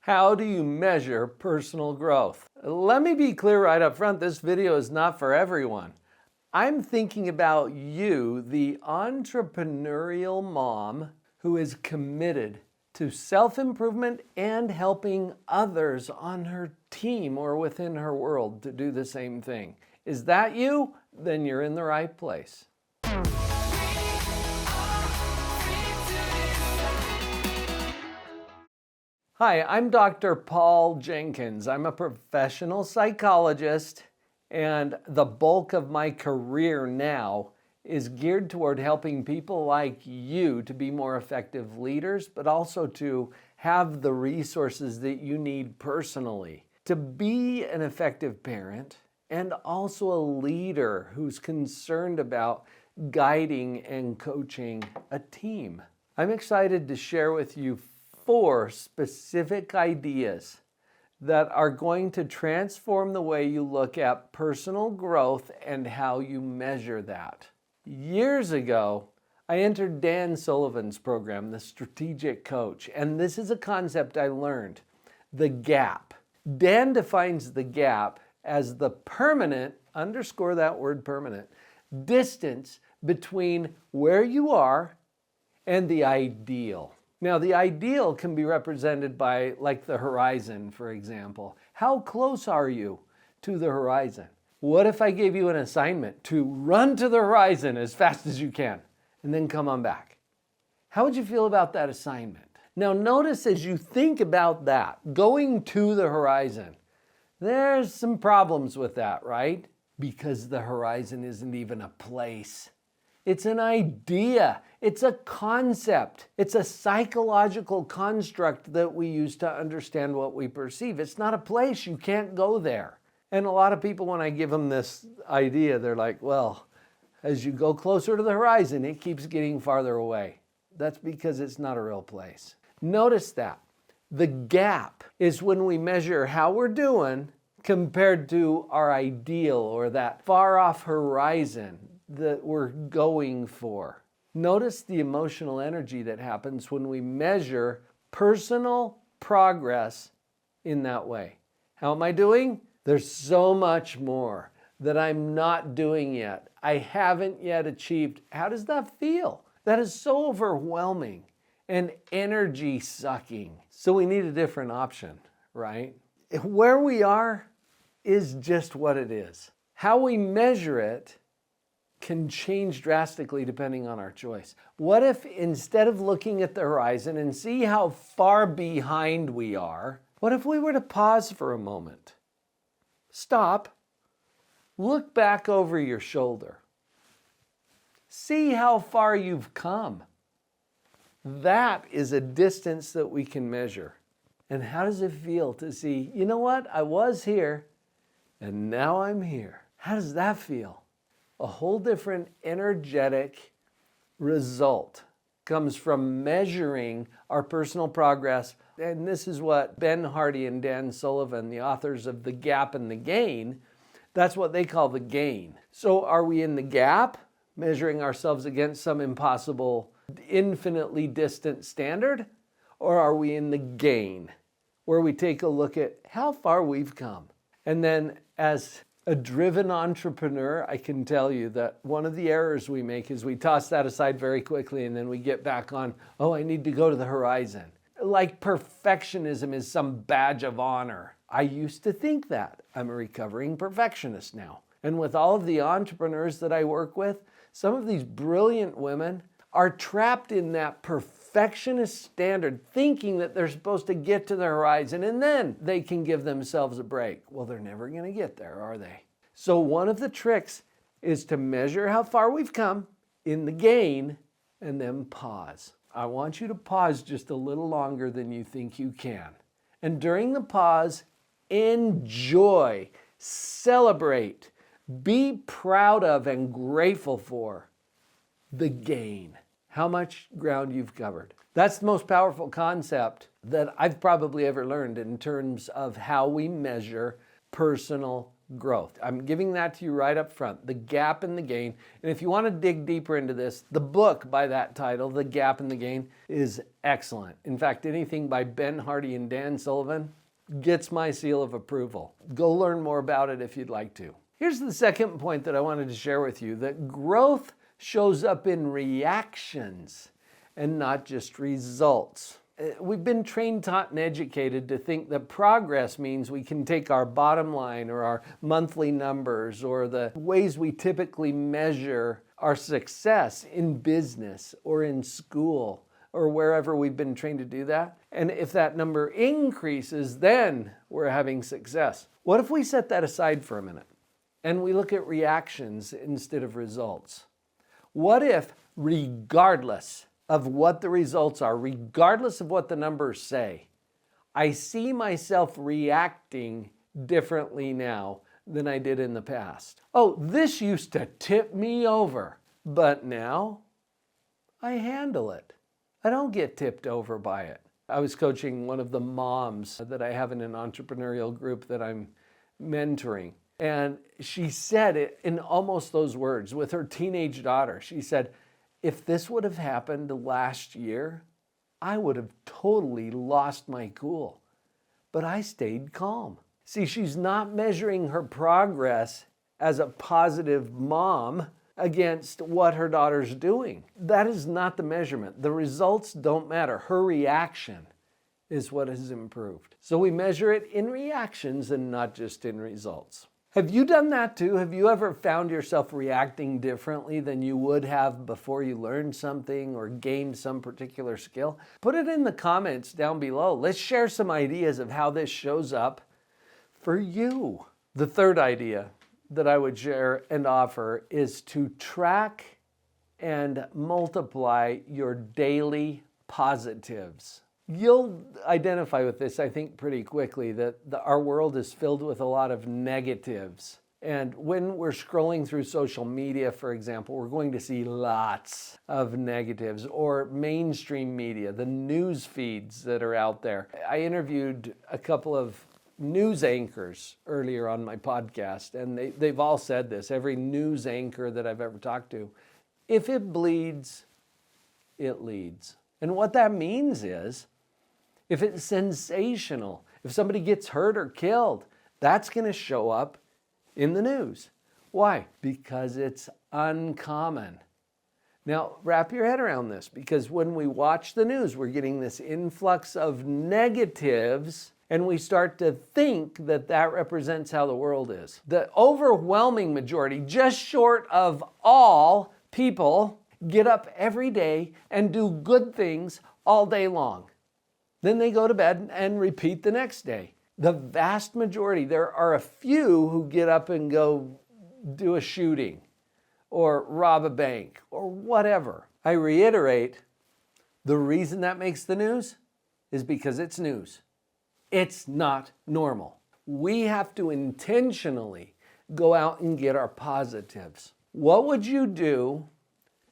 How do you measure personal growth? Let me be clear right up front, this video is not for everyone. I'm thinking about you, the entrepreneurial mom who is committed to self-improvement and helping others on her team or within her world to do the same thing. Is that you? Then you're in the right place. Hi, I'm Dr. Paul Jenkins. I'm a professional psychologist, and the bulk of my career now is geared toward helping people like you to be more effective leaders, but also to have the resources that you need personally to be an effective parent and also a leader who's concerned about guiding and coaching a team. I'm excited to share with you 4 specific ideas that are going to transform the way you look at personal growth and how you measure that. Years ago, I entered Dan Sullivan's program, the Strategic Coach, and this is a concept I learned, the gap. Dan defines the gap as the permanent, underscore that word permanent, distance between where you are and the ideal. Now, the ideal can be represented by, like, the horizon, for example. How close are you to the horizon? What if I gave you an assignment to run to the horizon as fast as you can and then come on back? How would you feel about that assignment? Now, notice as you think about that, going to the horizon, there's some problems with that, right? Because the horizon isn't even a place. It's an idea. It's a concept. It's a psychological construct that we use to understand what we perceive. It's not a place. You can't go there. And a lot of people, when I give them this idea, they're like, well, as you go closer to the horizon, it keeps getting farther away. That's because it's not a real place. Notice that. The gap is when we measure how we're doing compared to our ideal or that far off horizon that we're going for. Notice the emotional energy that happens when we measure personal progress in that way. How am I doing? There's so much more that I'm not doing yet. I haven't yet achieved. How does that feel? That is so overwhelming and energy sucking. So we need a different option, right? Where we are is just what it is. How we measure it can change drastically depending on our choice. What if instead of looking at the horizon and see how far behind we are, what if we were to pause for a moment? Stop, look back over your shoulder. See how far you've come. That is a distance that we can measure. And how does it feel to see, you know what, I was here and now I'm here. How does that feel? A whole different energetic result comes from measuring our personal progress. And this is what Ben Hardy and Dan Sullivan, the authors of The Gap and the Gain, that's what they call the gain. So are we in the gap, measuring ourselves against some impossible, infinitely distant standard? Or are we in the gain, where we take a look at how far we've come? And then as a driven entrepreneur, I can tell you that one of the errors we make is we toss that aside very quickly and then we get back on, oh, I need to go to the horizon. Like perfectionism is some badge of honor. I used to think that. I'm a recovering perfectionist now. And with all of the entrepreneurs that I work with, some of these brilliant women are trapped in that perfectionist standard, thinking that they're supposed to get to the horizon and then they can give themselves a break. Well, they're never going to get there, are they? So one of the tricks is to measure how far we've come in the gain and then pause. I want you to pause just a little longer than you think you can. And during the pause, enjoy, celebrate, be proud of and grateful for the gain. How much ground you've covered. That's the most powerful concept that I've probably ever learned in terms of how we measure personal growth. I'm giving that to you right up front, the gap and the gain. And if you want to dig deeper into this, the book by that title, The Gap and the Gain, is excellent. In fact, anything by Ben Hardy and Dan Sullivan gets my seal of approval. Go learn more about it if you'd like to. Here's the second point that I wanted to share with you, that growth shows up in reactions and not just results. We've been trained, taught, and educated to think that progress means we can take our bottom line or our monthly numbers or the ways we typically measure our success in business or in school or wherever we've been trained to do that. And if that number increases, then we're having success. What if we set that aside for a minute and we look at reactions instead of results? What if, regardless of what the results are, regardless of what the numbers say, I see myself reacting differently now than I did in the past? Oh, this used to tip me over, but now I handle it. I don't get tipped over by it. I was coaching one of the moms that I have in an entrepreneurial group that I'm mentoring. And she said it in almost those words with her teenage daughter. She said, if this would have happened last year, I would have totally lost my cool. But I stayed calm. See, she's not measuring her progress as a positive mom against what her daughter's doing. That is not the measurement. The results don't matter. Her reaction is what has improved. So we measure it in reactions and not just in results. Have you done that too? Have you ever found yourself reacting differently than you would have before you learned something or gained some particular skill? Put it in the comments down below. Let's share some ideas of how this shows up for you. The third idea that I would share and offer is to track and multiply your daily positives. You'll identify with this, I think, pretty quickly, that our world is filled with a lot of negatives. And when we're scrolling through social media, for example, we're going to see lots of negatives, or mainstream media, the news feeds that are out there. I interviewed a couple of news anchors earlier on my podcast, and they've all said this, every news anchor that I've ever talked to, if it bleeds, it leads. And what that means is, if it's sensational, if somebody gets hurt or killed, that's going to show up in the news. Why? Because it's uncommon. Now, wrap your head around this, because when we watch the news, we're getting this influx of negatives, and we start to think that that represents how the world is. The overwhelming majority, just short of all people, get up every day and do good things all day long. Then they go to bed and repeat the next day. The vast majority, there are a few who get up and go do a shooting or rob a bank or whatever. I reiterate, the reason that makes the news is because it's news. It's not normal. We have to intentionally go out and get our positives. What would you do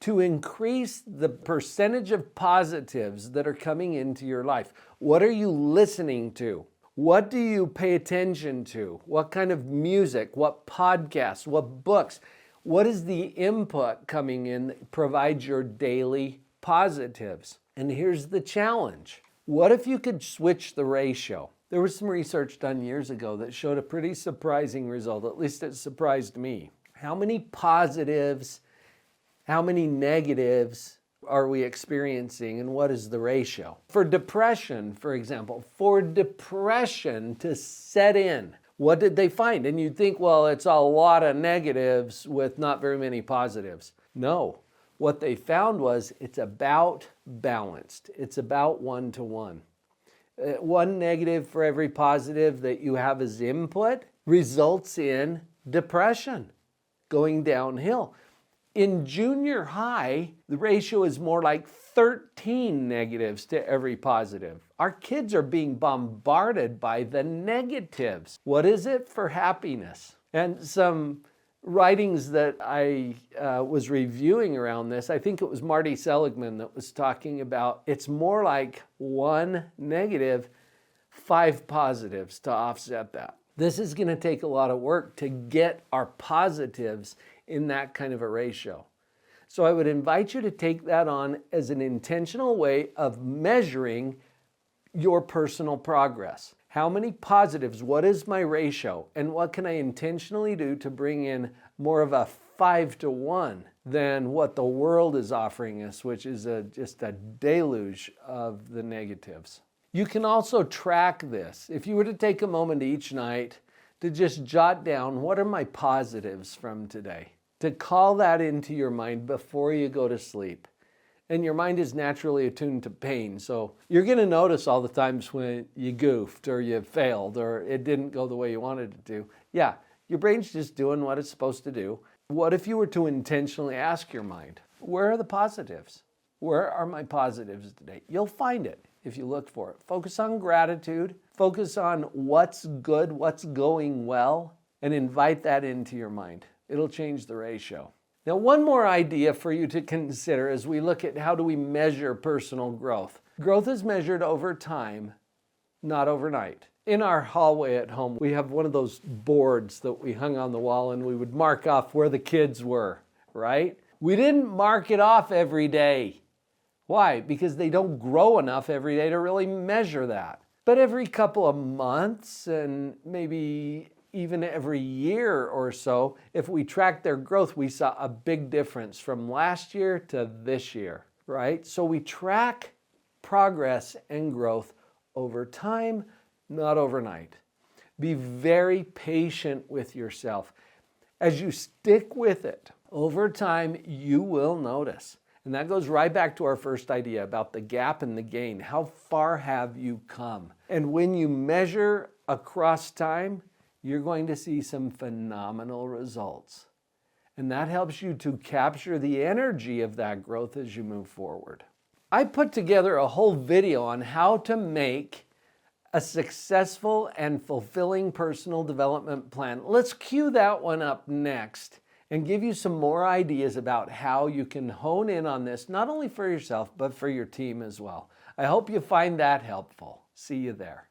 to increase the percentage of positives that are coming into your life? What are you listening to? What do you pay attention to? What kind of music? What podcasts? What books? What is the input coming in that provides your daily positives? And here's the challenge. What if you could switch the ratio? There was some research done years ago that showed a pretty surprising result. At least it surprised me. How many positives, how many negatives are we experiencing, and what is the ratio? For depression, for example, for depression to set in, what did they find? And you'd think, well, it's a lot of negatives with not very many positives. No, what they found was it's about balanced. It's about 1-to-1. One negative for every positive that you have as input results in depression, going downhill. In junior high, the ratio is more like 13 negatives to every positive. Our kids are being bombarded by the negatives. What is it for happiness? And some writings that I was reviewing around this, I think it was Marty Seligman that was talking about it's more like 1 negative, 5 positives to offset that. This is going to take a lot of work to get our positives in that kind of a ratio. So I would invite you to take that on as an intentional way of measuring your personal progress. How many positives? What is my ratio? And what can I intentionally do to bring in more of a 5-to-1 than what the world is offering us, which is just a deluge of the negatives. You can also track this. If you were to take a moment each night to just jot down, what are my positives from today? To call that into your mind before you go to sleep. And your mind is naturally attuned to pain, so you're going to notice all the times when you goofed or you failed or it didn't go the way you wanted it to. Yeah, your brain's just doing what it's supposed to do. What if you were to intentionally ask your mind, where are the positives? Where are my positives today? You'll find it if you look for it. Focus on gratitude. Focus on what's good, what's going well, and invite that into your mind. It'll change the ratio. Now, one more idea for you to consider as we look at how do we measure personal growth. Growth is measured over time, not overnight. In our hallway at home, we have one of those boards that we hung on the wall and we would mark off where the kids were, right? We didn't mark it off every day. Why? Because they don't grow enough every day to really measure that. But every couple of months and maybe even every year or so, if we track their growth, we saw a big difference from last year to this year, right? So we track progress and growth over time, not overnight. Be very patient with yourself. As you stick with it, over time, you will notice. And that goes right back to our first idea about the gap and the gain. How far have you come? And when you measure across time, you're going to see some phenomenal results. And that helps you to capture the energy of that growth as you move forward. I put together a whole video on how to make a successful and fulfilling personal development plan. Let's cue that one up next and give you some more ideas about how you can hone in on this, not only for yourself, but for your team as well. I hope you find that helpful. See you there.